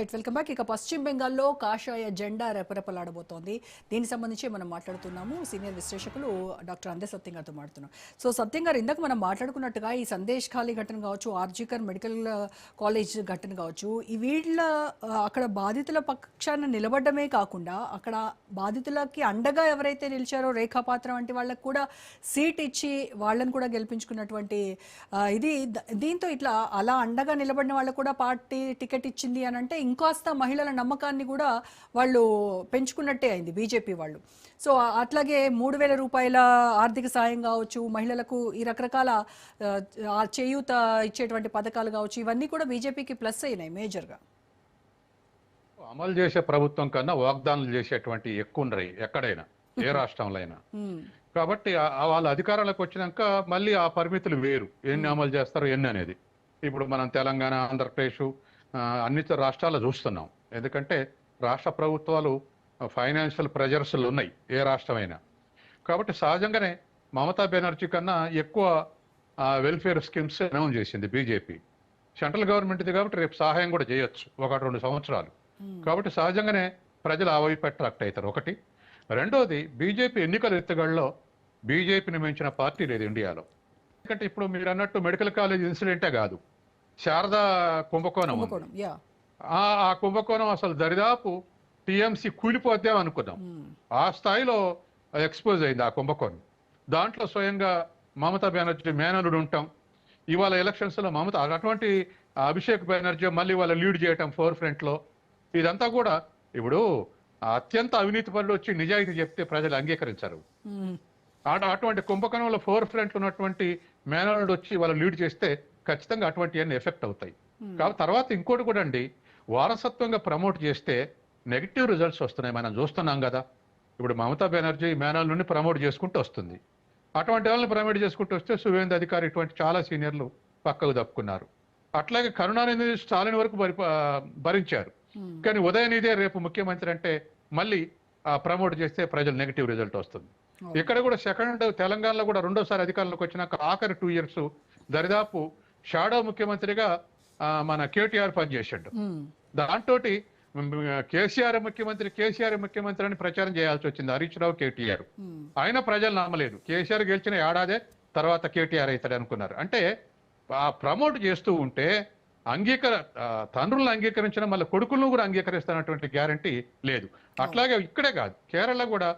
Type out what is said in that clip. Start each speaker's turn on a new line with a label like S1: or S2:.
S1: Right, welcome back. ఇక పశ్చిమ బెంగాల్లో కాషాయ జెండా రెపరెపలాడబోతోంది. దీనికి సంబంధించి మనం మాట్లాడుతున్నాము. సీనియర్ విశ్లేషకులు డాక్టర్ అందే సత్యం గారితో మాట్లాడుతున్నాం. సో సత్యం గారు, ఇందాక మనం మాట్లాడుకున్నట్టుగా ఈ సందేశ్ ఖాళీ ఘటన కావచ్చు, ఆర్జీకర్ మెడికల్ కాలేజ్ ఘటన కావచ్చు, ఈ వీళ్ళ అక్కడ బాధితుల పక్షాన నిలబడమే కాకుండా అక్కడ బాధితులకి అండగా ఎవరైతే నిలిచారో రేఖాపాత్ర వంటి వాళ్ళకు కూడా సీట్ ఇచ్చి వాళ్ళని కూడా గెలిపించుకున్నటువంటి ఇది దీంతో ఇట్లా అలా అండగా నిలబడిన వాళ్ళకు కూడా పార్టీ టికెట్ ఇచ్చింది అని అంటే ఇంకాస్త మహిళల నమ్మకాన్ని కూడా వాళ్ళు పెంచుకున్నట్టే అయింది బీజేపీ వాళ్ళు. సో అట్లాగే 3,000 రూపాయల ఆర్థిక సాయం కావచ్చు, మహిళలకు ఈ రకరకాల చేయూత ఇచ్చేటువంటి పథకాలు కావచ్చు, ఇవన్నీ కూడా బీజేపీకి ప్లస్ అయినాయి మేజర్గా.
S2: అమలు చేసే ప్రభుత్వం కన్నా వాగ్దానాలు చేసేటువంటి ఎక్కువ ఉన్నాయి ఎక్కడైనా, ఏ రాష్ట్రంలో అయినా. కాబట్టి వాళ్ళ అధికారంలోకి వచ్చినాక మళ్ళీ ఆ పరిమితులు వేరు, ఎన్ని అమలు చేస్తారో ఎన్ని అనేది. ఇప్పుడు మనం తెలంగాణ, ఆంధ్రప్రదేశ్ అన్ని రాష్ట్రాల్లో చూస్తున్నాం. ఎందుకంటే రాష్ట్ర ప్రభుత్వాలు ఫైనాన్షియల్ ప్రెజర్స్లు ఉన్నాయి ఏ రాష్ట్రమైనా. కాబట్టి సహజంగానే మమతా బెనర్జీ కన్నా ఎక్కువ వెల్ఫేర్ స్కీమ్స్ అనౌన్స్ చేసింది బీజేపీ. సెంట్రల్ గవర్నమెంట్ది కాబట్టి రేపు సహాయం కూడా చేయొచ్చు 1-2 సంవత్సరాలు. కాబట్టి సహజంగానే ప్రజలు ఆ వైపు అట్రాక్ట్ అవుతారు. ఒకటి. రెండోది, బీజేపీ ఎన్నికల ఎత్తుగడలో బీజేపీని మించిన పార్టీ లేదు ఇండియాలో. ఎందుకంటే ఇప్పుడు మీరు అన్నట్టు మెడికల్ కాలేజ్ ఇన్సిడెంటే కాదు, శారదా కుంభకోణం. ఆ కుంభకోణం అసలు దరిదాపు టీఎంసీ కూలిపోద్దాం అనుకున్నాం. ఆ స్థాయిలో ఎక్స్పోజ్ అయింది ఆ కుంభకోణం. దాంట్లో స్వయంగా మమతా బెనర్జీ మేనలుడు ఉంటాం. ఇవాళ ఎలక్షన్స్ లో అటువంటి అభిషేక్ బెనర్జీ మళ్ళీ వాళ్ళ లీడ్ చేయటం ఫోర్ ఫ్రంట్ లో. ఇదంతా కూడా ఇప్పుడు అత్యంత అవినీతి పనులు వచ్చి నిజాయితీ చెప్తే ప్రజలు అంగీకరించరు. అటువంటి కుంభకోణంలో ఫోర్ ఫ్రంట్ ఉన్నటువంటి మేనలుడు వచ్చి వాళ్ళు లీడ్ చేస్తే ఖచ్చితంగా అటువంటివన్నీ ఎఫెక్ట్ అవుతాయి. కాబట్టి తర్వాత ఇంకోటి కూడా అండి, వారసత్వంగా ప్రమోట్ చేస్తే నెగిటివ్ రిజల్ట్స్ వస్తున్నాయి, మనం చూస్తున్నాం కదా. ఇప్పుడు మమతా బెనర్జీ మేనల్ నుండి ప్రమోట్ చేసుకుంటూ వస్తుంది. అటువంటి వాళ్ళని ప్రమోట్ చేసుకుంటూ వస్తే సువేంద్ర అధికారి ఇటువంటి చాలా సీనియర్లు పక్కకు తప్పుకున్నారు. అట్లాగే కరుణానిధి స్టాలిన్ వరకు భరించారు. కానీ ఉదయనిధే రేపు ముఖ్యమంత్రి అంటే మళ్ళీ ప్రమోట్ చేస్తే ప్రజలు నెగిటివ్ రిజల్ట్ వస్తుంది. ఇక్కడ కూడా సెకండ్ తెలంగాణలో కూడా రెండోసారి అధికారంలోకి వచ్చినాక ఆఖరి 2 years దరిదాపు షాడో ముఖ్యమంత్రిగా మన కేటీఆర్ పనిచేసాడు. దాంతో కేసీఆర్ ముఖ్యమంత్రి అని ప్రచారం చేయాల్సి వచ్చింది హరీష్ రావు, కేటీఆర్. ఆయన ప్రజలు నమ్మలేదు. కేసీఆర్ గెలిచిన ఏడాదే తర్వాత కేటీఆర్ అవుతాడు అనుకున్నారు. అంటే ఆ ప్రమోట్ చేస్తూ ఉంటే తండ్రులను అంగీకరించిన మళ్ళీ కొడుకులను కూడా అంగీకరిస్తున్నటువంటి గ్యారంటీ లేదు. అట్లాగే ఇక్కడే కాదు, కేరళ కూడా